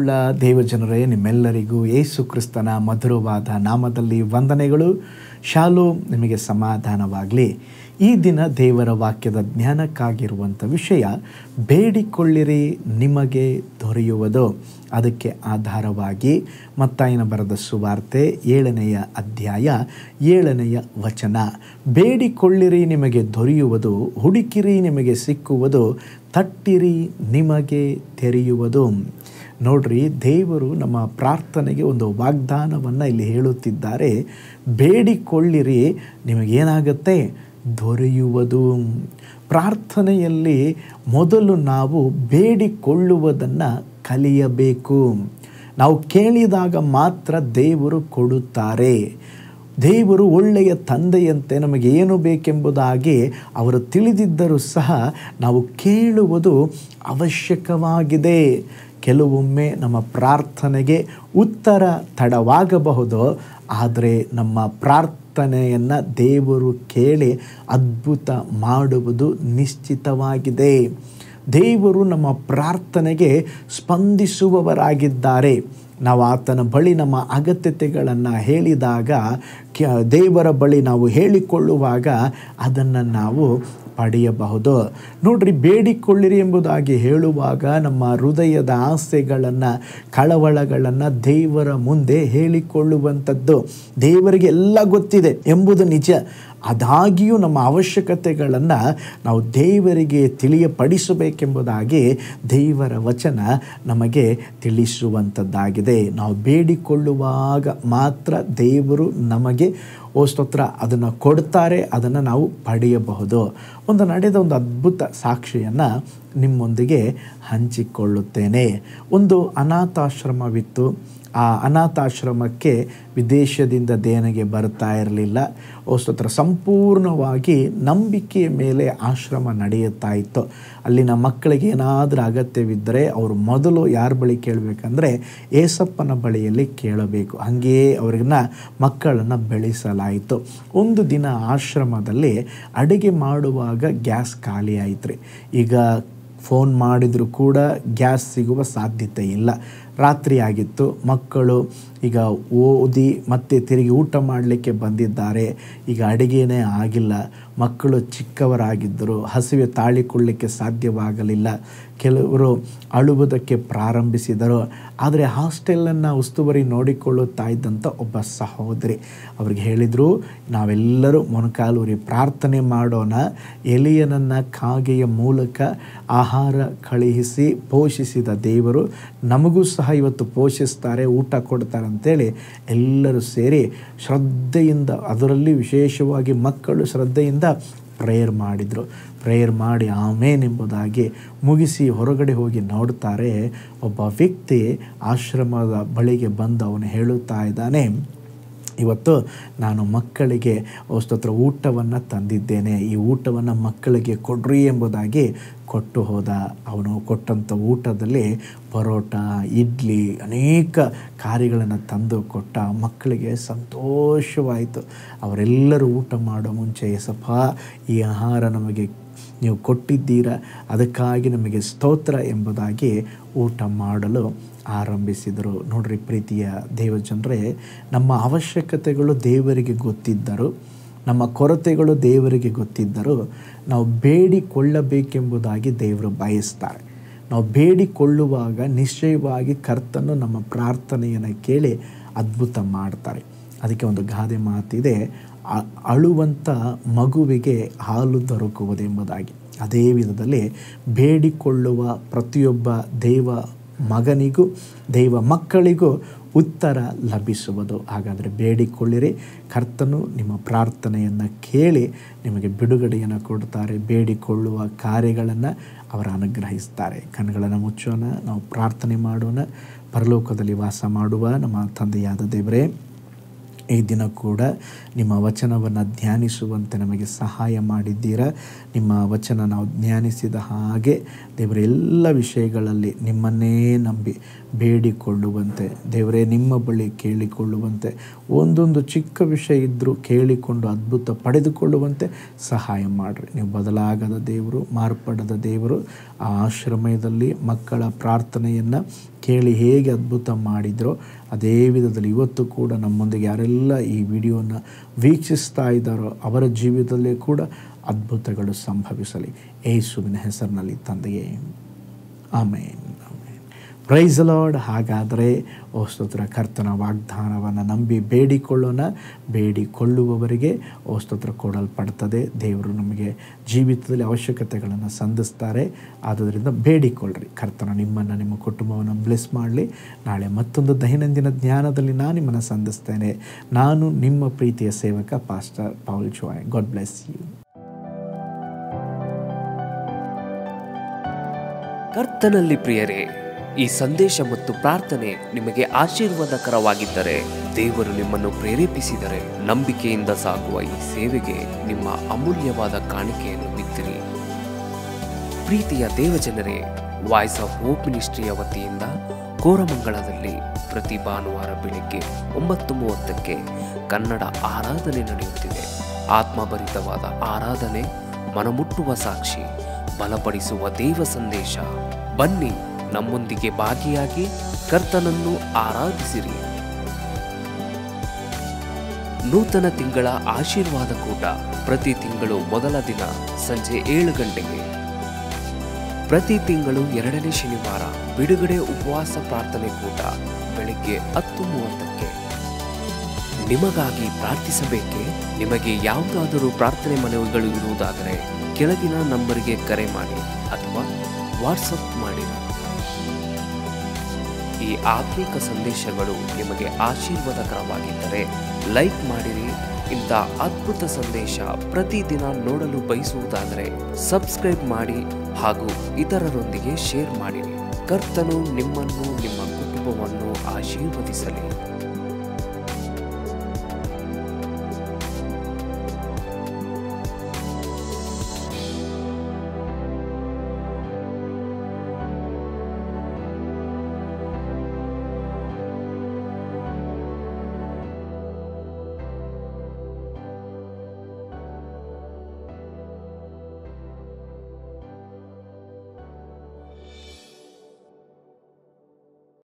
ಪ್ರೀತಿಯುಳ್ಳ ದೇವಜನರೇ, ನಿಮ್ಮೆಲ್ಲರಿಗೂ ಯೇಸು ಕ್ರಿಸ್ತನ ಮಧುರವಾದ ನಾಮದಲ್ಲಿ ವಂದನೆಗಳು. ಶಾಲೋಮ್, ನಿಮಗೆ ಸಮಾಧಾನವಾಗಲಿ. ಈ ದಿನ ದೇವರ ವಾಕ್ಯದ ಜ್ಞಾನಕ್ಕಾಗಿರುವಂಥ ವಿಷಯ, ಬೇಡಿಕೊಳ್ಳಿರಿ ನಿಮಗೆ ದೊರೆಯುವುದು. ಅದಕ್ಕೆ ಆಧಾರವಾಗಿ ಮತ್ತಾಯನ ಬರೆದ ಸುವಾರ್ತೆ 7ನೇ ಅಧ್ಯಾಯ 7ನೇ ವಚನ, ಬೇಡಿಕೊಳ್ಳಿರಿ ನಿಮಗೆ ದೊರೆಯುವುದು, ಹುಡುಕಿರಿ ನಿಮಗೆ ಸಿಕ್ಕುವುದು, ತಟ್ಟಿರಿ ನಿಮಗೆ ತೆರೆಯುವುದು. ನೋಡ್ರಿ, ದೇವರು ನಮ್ಮ ಪ್ರಾರ್ಥನೆಗೆ ಒಂದು ವಾಗ್ದಾನವನ್ನು ಇಲ್ಲಿ ಹೇಳುತ್ತಿದ್ದಾರೆ. ಬೇಡಿಕೊಳ್ಳಿರಿ, ನಿಮಗೇನಾಗುತ್ತೆ? ದೊರೆಯುವುದು. ಪ್ರಾರ್ಥನೆಯಲ್ಲಿ ಮೊದಲು ನಾವು ಬೇಡಿಕೊಳ್ಳುವುದನ್ನು ಕಲಿಯಬೇಕು. ನಾವು ಕೇಳಿದಾಗ ಮಾತ್ರ ದೇವರು ಕೊಡುತ್ತಾರೆ. ದೇವರು ಒಳ್ಳೆಯ ತಂದೆಯಂತೆ ನಮಗೆ ಏನು ಬೇಕೆಂಬುದಾಗಿ ಅವರು ತಿಳಿದಿದ್ದರೂ ಸಹ ನಾವು ಕೇಳುವುದು ಅವಶ್ಯಕವಾಗಿದೆ. ಕೆಲವೊಮ್ಮೆ ನಮ್ಮ ಪ್ರಾರ್ಥನೆಗೆ ಉತ್ತರ ತಡವಾಗಬಹುದು, ಆದರೆ ನಮ್ಮ ಪ್ರಾರ್ಥನೆಯನ್ನು ದೇವರು ಕೇಳಿ ಅದ್ಭುತ ಮಾಡುವುದು ನಿಶ್ಚಿತವಾಗಿದೆ. ದೇವರು ನಮ್ಮ ಪ್ರಾರ್ಥನೆಗೆ ಸ್ಪಂದಿಸುವವರಾಗಿದ್ದಾರೆ. ನಾವು ಆತನ ಬಳಿ ನಮ್ಮ ಅಗತ್ಯತೆಗಳನ್ನು ಹೇಳಿದಾಗ, ದೇವರ ಬಳಿ ನಾವು ಹೇಳಿಕೊಳ್ಳುವಾಗ ಅದನ್ನು ನಾವು ಪಡೆಯಬಹುದು. ನೋಡ್ರಿ, ಬೇಡಿಕೊಳ್ಳಿರಿ ಎಂಬುದಾಗಿ ಹೇಳುವಾಗ ನಮ್ಮ ಹೃದಯದ ಆಸೆಗಳನ್ನು, ಕಳವಳಗಳನ್ನು ದೇವರ ಮುಂದೆ ಹೇಳಿಕೊಳ್ಳುವಂಥದ್ದು. ದೇವರಿಗೆ ಎಲ್ಲ ಗೊತ್ತಿದೆ ಎಂಬುದು ನಿಜ. ಆದಾಗಿಯೂ ನಮ್ಮ ಅವಶ್ಯಕತೆಗಳನ್ನು ನಾವು ದೇವರಿಗೆ ತಿಳಿಯಪಡಿಸಬೇಕೆಂಬುದಾಗಿ ದೇವರ ವಚನ ನಮಗೆ ತಿಳಿಸುವಂಥದ್ದಾಗಿದೆ. ನಾವು ಬೇಡಿಕೊಳ್ಳುವಾಗ ಮಾತ್ರ ದೇವರು ನಮಗೆ ಸ್ತೋತ್ರ ಅದನ್ನು ಕೊಡ್ತಾರೆ, ಅದನ್ನು ನಾವು ಪಡೆಯಬಹುದು. ನಡೆದ ಒಂದು ಅದ್ಭುತ ಸಾಕ್ಷಿಯನ್ನು ನಿಮ್ಮೊಂದಿಗೆ ಹಂಚಿಕೊಳ್ಳುತ್ತೇನೆ. ಒಂದು ಅನಾಥಾಶ್ರಮವಿತ್ತು. ಆ ಅನಾಥಾಶ್ರಮಕ್ಕೆ ವಿದೇಶದಿಂದ ದೇಣಿಗೆ ಬರ್ತಾ ಇರಲಿಲ್ಲ. ಸ್ತೋತ್ರ ಸಂಪೂರ್ಣವಾಗಿ ನಂಬಿಕೆಯ ಮೇಲೆ ಆಶ್ರಮ ನಡೆಯುತ್ತಾ ಇತ್ತು. ಅಲ್ಲಿನ ಮಕ್ಕಳಿಗೆ ಏನಾದರೂ ಅಗತ್ಯವಿದ್ದರೆ ಅವರು ಮೊದಲು ಯಾರ ಬಳಿ ಕೇಳಬೇಕಂದ್ರೆ ಏಸಪ್ಪನ ಬಳಿಯಲ್ಲಿ ಕೇಳಬೇಕು. ಹಾಗೆಯೇ ಅವ್ರಿಗನ್ನ ಮಕ್ಕಳನ್ನು ಬೆಳೆಸಲಾಯಿತು. ಒಂದು ದಿನ ಆಶ್ರಮದಲ್ಲಿ ಅಡುಗೆ ಮಾಡುವಾಗ ಗ್ಯಾಸ್ ಖಾಲಿ ಆಯ್ತು ರೀ. ಈಗ ಫೋನ್ ಮಾಡಿದರೂ ಕೂಡ ಗ್ಯಾಸ್ ಸಿಗುವ ಸಾಧ್ಯತೆ ಇಲ್ಲ. ರಾತ್ರಿ ಆಗಿತ್ತು. ಮಕ್ಕಳು ಈಗ ಓದಿ ಮತ್ತೆ ತಿರುಗಿ ಊಟ ಮಾಡಲಿಕ್ಕೆ ಬಂದಿದ್ದಾರೆ. ಈಗ ಅಡುಗೆನೇ ಆಗಿಲ್ಲ. ಮಕ್ಕಳು ಚಿಕ್ಕವರಾಗಿದ್ದರು. ಹಸಿವೆ ತಾಳಿಕೊಳ್ಳಲಿಕ್ಕೆ ಸಾಧ್ಯವಾಗಲಿಲ್ಲ. ಕೆಲವರು ಅಳುವುದಕ್ಕೆ ಪ್ರಾರಂಭಿಸಿದರು. ಆದರೆ ಹಾಸ್ಟೆಲನ್ನು ಉಸ್ತುವಾರಿ ನೋಡಿಕೊಳ್ಳುತ್ತಾ ಇದ್ದಂಥ ಒಬ್ಬ ಸಹೋದರಿ ಅವ್ರಿಗೆ ಹೇಳಿದರು, ನಾವೆಲ್ಲರೂ ಮೊಣಕಾಲೂರಿ ಪ್ರಾರ್ಥನೆ ಮಾಡೋಣ. ಎಲಿಯನನ್ನು ಕಾಗೆಯ ಮೂಲಕ ಆಹಾರ ಕಳುಹಿಸಿ ಪೋಷಿಸಿದ ದೇವರು ನಮಗೂ ಸಹ ಇವತ್ತು ಪೋಷಿಸ್ತಾರೆ, ಊಟ ಕೊಡ್ತಾರೆ ಅಂತೇಳಿ ಎಲ್ಲರೂ ಸೇರಿ ಶ್ರದ್ಧೆಯಿಂದ, ಅದರಲ್ಲಿ ವಿಶೇಷವಾಗಿ ಮಕ್ಕಳು ಶ್ರದ್ಧೆಯಿಂದ ಪ್ರೇಯರ್ ಮಾಡಿದರು. ಪ್ರೇಯರ್ ಮಾಡಿ ಆಮೇನ್ ಎಂಬುದಾಗಿ ಮುಗಿಸಿ ಹೊರಗಡೆ ಹೋಗಿ ನೋಡ್ತಾರೆ. ಒಬ್ಬ ವ್ಯಕ್ತಿ ಆಶ್ರಮದ ಬಳಿಗೆ ಬಂದು ಅವನು ಹೇಳುತ್ತಾ ಇದ್ದಾನೆ, ಇವತ್ತು ನಾನು ಮಕ್ಕಳಿಗೆ ಸ್ತೋತ್ರ ಊಟವನ್ನು ತಂದಿದ್ದೇನೆ, ಈ ಊಟವನ್ನು ಮಕ್ಕಳಿಗೆ ಕೊಡ್ರಿ ಎಂಬುದಾಗಿ ಕೊಟ್ಟು ಹೋದ. ಅವನು ಕೊಟ್ಟಂಥ ಊಟದಲ್ಲಿ ಪರೋಟ, ಇಡ್ಲಿ, ಅನೇಕ ಕಾರ್ಯಗಳನ್ನು ತಂದು ಕೊಟ್ಟ. ಮಕ್ಕಳಿಗೆ ಸಂತೋಷವಾಯಿತು. ಅವರೆಲ್ಲರೂ ಊಟ ಮಾಡೋ ಮುಂಚೆ, ಏಸಪ್ಪ, ಈ ಆಹಾರ ನಮಗೆ ನೀವು ಕೊಟ್ಟಿದ್ದೀರಾ, ಅದಕ್ಕಾಗಿ ನಮಗೆ ಸ್ತೋತ್ರ ಎಂಬುದಾಗಿ ಊಟ ಮಾಡಲು ಆರಂಭಿಸಿದರು. ನೋಡ್ರಿ ಪ್ರೀತಿಯ ದೇವಜನರೇ, ನಮ್ಮ ಅವಶ್ಯಕತೆಗಳು ದೇವರಿಗೆ ಗೊತ್ತಿದ್ದರು, ನಮ್ಮ ಕೊರತೆಗಳು ದೇವರಿಗೆ ಗೊತ್ತಿದ್ದರು. ನಾವು ಬೇಡಿಕೊಳ್ಳಬೇಕೆಂಬುದಾಗಿ ದೇವರು ಬಯಸ್ತಾರೆ. ನಾವು ಬೇಡಿಕೊಳ್ಳುವಾಗ ನಿಶ್ಚಯವಾಗಿ ಕರ್ತನು ನಮ್ಮ ಪ್ರಾರ್ಥನೆಯನ್ನು ಕೇಳಿ ಅದ್ಭುತ ಮಾಡ್ತಾರೆ. ಅದಕ್ಕೆ ಒಂದು ಗಾದೆ ಮಾತಿದೆ, ಅಳುವಂಥ ಮಗುವಿಗೆ ಹಾಲು ದೊರಕುವುದೆಂಬುದಾಗಿ. ಅದೇ ವಿಧದಲ್ಲಿ ಬೇಡಿಕೊಳ್ಳುವ ಪ್ರತಿಯೊಬ್ಬ ದೇವ ಮಗನಿಗೂ ದೇವ ಮಕ್ಕಳಿಗೂ ಉತ್ತರ ಲಭಿಸುವುದು. ಹಾಗಾದರೆ ಬೇಡಿಕೊಳ್ಳಿರಿ, ಕರ್ತನು ನಿಮ್ಮ ಪ್ರಾರ್ಥನೆಯನ್ನು ಕೇಳಿ ನಿಮಗೆ ಬಿಡುಗಡೆಯನ್ನು ಕೊಡ್ತಾರೆ. ಬೇಡಿಕೊಳ್ಳುವ ಕಾರ್ಯಗಳನ್ನು ಅವರು ಅನುಗ್ರಹಿಸ್ತಾರೆ. ಕಣ್ಣುಗಳನ್ನು ಮುಚ್ಚೋಣ, ನಾವು ಪ್ರಾರ್ಥನೆ ಮಾಡೋಣ. ಪರಲೋಕದಲ್ಲಿ ವಾಸ ಮಾಡುವ ನಮ್ಮ ತಂದೆಯಾದ ದೇವರೇ, ಈ ದಿನ ಕೂಡ ನಿಮ್ಮ ವಚನವನ್ನು ಧ್ಯಾನಿಸುವಂತೆ ನಮಗೆ ಸಹಾಯ ಮಾಡಿದ್ದೀರಾ. ನಿಮ್ಮ ವಚನ ನಾವು ಧ್ಯಾನಿಸಿದ ಹಾಗೆ ದೇವರೇ ಎಲ್ಲ ವಿಷಯಗಳಲ್ಲಿ ನಿಮ್ಮನ್ನೇ ನಂಬಿ ಬೇಡಿಕೊಳ್ಳುವಂತೆ, ದೇವರೇ ನಿಮ್ಮ ಬಳಿ ಕೇಳಿಕೊಳ್ಳುವಂತೆ, ಒಂದೊಂದು ಚಿಕ್ಕ ವಿಷಯ ಇದ್ದರೂ ಕೇಳಿಕೊಂಡು ಅದ್ಭುತ ಪಡೆದುಕೊಳ್ಳುವಂತೆ ಸಹಾಯ ಮಾಡಿರಿ. ನೀವು ಬದಲಾಗದ ದೇವರು, ಮಾರ್ಪಡದ ದೇವರು. ಆ ಆಶ್ರಮದಲ್ಲಿ ಮಕ್ಕಳ ಪ್ರಾರ್ಥನೆಯನ್ನು ಕೇಳಿ ಹೇಗೆ ಅದ್ಭುತ ಮಾಡಿದರೋ ಅದೇ ವಿಧದಲ್ಲಿ ಇವತ್ತು ಕೂಡ ನಮ್ಮೊಂದಿಗೆ ಯಾರೆಲ್ಲ ಈ ವಿಡಿಯೋನ ವೀಕ್ಷಿಸ್ತಾ ಇದ್ದಾರೋ ಅವರ ಜೀವಿತದಲ್ಲೇ ಕೂಡ ಅದ್ಭುತಗಳು ಸಂಭವಿಸಲಿ. ಯೇಸುವಿನ ಹೆಸರಿನಲ್ಲಿ ತಂದೆಯೇ, ಆಮೇನ್. Price the lord. ಹಾಗಾದರೆ ಸ್ತೋತ್ರ, ಕರ್ತನ ವಾಗ್ದಾನವನ್ನು ನಂಬಿ ಬೇಡಿಕೊಳ್ಳೋಣ. ಬೇಡಿಕೊಳ್ಳುವವರಿಗೆ ಸ್ತೋತ್ರ ಕೊಡಲ್ಪಡ್ತದೆ. ದೇವರು ನಮಗೆ ಜೀವಿತದಲ್ಲಿ ಅವಶ್ಯಕತೆಗಳನ್ನು ಸಂಧಿಸ್ತಾರೆ. ಆದ್ದರಿಂದ ಬೇಡಿಕೊಳ್ಳ್ರಿ. ಕರ್ತನ ನಿಮ್ಮನ್ನು, ನಿಮ್ಮ ಕುಟುಂಬವನ್ನು ಬ್ಲೆಸ್ ಮಾಡಲಿ. ನಾಳೆ ಮತ್ತೊಂದು ದೈನಂದಿನ ಜ್ಞಾನದಲ್ಲಿ ನಾನು ನಿಮ್ಮನ್ನು ಸಂಧಿಸ್ತೇನೆ. ನಾನು ನಿಮ್ಮ ಪ್ರೀತಿಯ ಸೇವಕ pastor Paul Joy. God bless you. ಕರ್ತನಲ್ಲಿ ಪ್ರಿಯರೇ, ಈ ಸಂದೇಶ ಮತ್ತು ಪ್ರಾರ್ಥನೆ ನಿಮಗೆ ಆಶೀರ್ವಾದಕರವಾಗಿದ್ದರೆ, ದೇವರು ನಿಮ್ಮನ್ನು ಪ್ರೇರೇಪಿಸಿದರೆ, ನಂಬಿಕೆಯಿಂದ ಸಾಗುವ ಈ ಸೇವೆಗೆ ನಿಮ್ಮ ಅಮೂಲ್ಯವಾದ ಕಾಣಿಕೆಯನ್ನು ಬಿತ್ತಿರಿ. ಪ್ರೀತಿಯ ದೇವಜನರೇ, ವಾಯ್ಸ್ ಆಫ್ ಹೋಪ್ ಮಿನಿಸ್ಟ್ರಿಯ ವತಿಯಿಂದ ಕೋರಮಂಗಲದಲ್ಲಿ ಪ್ರತಿ ಭಾನುವಾರ ಬೆಳಿಗ್ಗೆ 9:30ಕ್ಕೆ ಕನ್ನಡ ಆರಾಧನೆ ನಡೆಯುತ್ತಿದೆ. ಆತ್ಮಭರಿತವಾದ ಆರಾಧನೆ, ಮನಮುಟ್ಟುವ ಸಾಕ್ಷಿ, ಬಲಪಡಿಸುವ ದೇವ ಸಂದೇಶ. ಬನ್ನಿ, ನಮ್ಮೊಂದಿಗೆ ಭಾಗಿಯಾಗಿ ಕರ್ತನನ್ನು ಆರಾಧಿಸಿರಿ. ನೂತನ ತಿಂಗಳ ಆಶೀರ್ವಾದ ಕೂಟ ಪ್ರತಿ ತಿಂಗಳು ಮೊದಲ ದಿನ ಸಂಜೆ 7 ಗಂಟೆಗೆ. ಪ್ರತಿ ತಿಂಗಳು 2ನೇ ಶನಿವಾರ ಬಿಡುಗಡೆ ಉಪವಾಸ ಪ್ರಾರ್ಥನೆ ಕೂಟ ಬೆಳಿಗ್ಗೆ 10:30ಕ್ಕೆ. ನಿಮಗಾಗಿ ಪ್ರಾರ್ಥಿಸಬೇಕೆ? ನಿಮಗೆ ಯಾವುದಾದರೂ ಪ್ರಾರ್ಥನೆ ಮನವಿಗಳು ಇರುವುದಾದರೆ ಕೆಳಗಿನ ನಂಬರಿಗೆ ಕರೆ ಮಾಡಿ ಅಥವಾ ವಾಟ್ಸಪ್ ಮಾಡಿ. ಈ ಆತ್ಮಿಕ ಸಂದೇಶಗಳು ನಿಮಗೆ ಆಶೀರ್ವಾದಕರವಾಗಿದ್ದರೆ ಲೈಕ್ ಮಾಡಿರಿ. ಇಂಥ ಅದ್ಭುತ ಸಂದೇಶ ಪ್ರತಿದಿನ ನೋಡಲು ಬಯಸುವುದಾದರೆ ಸಬ್ಸ್ಕ್ರೈಬ್ ಮಾಡಿ ಹಾಗೂ ಇತರರೊಂದಿಗೆ ಶೇರ್ ಮಾಡಿರಿ. ಕರ್ತನು ನಿಮ್ಮನ್ನು, ನಿಮ್ಮ ಕುಟುಂಬವನ್ನು ಆಶೀರ್ವದಿಸಲಿ.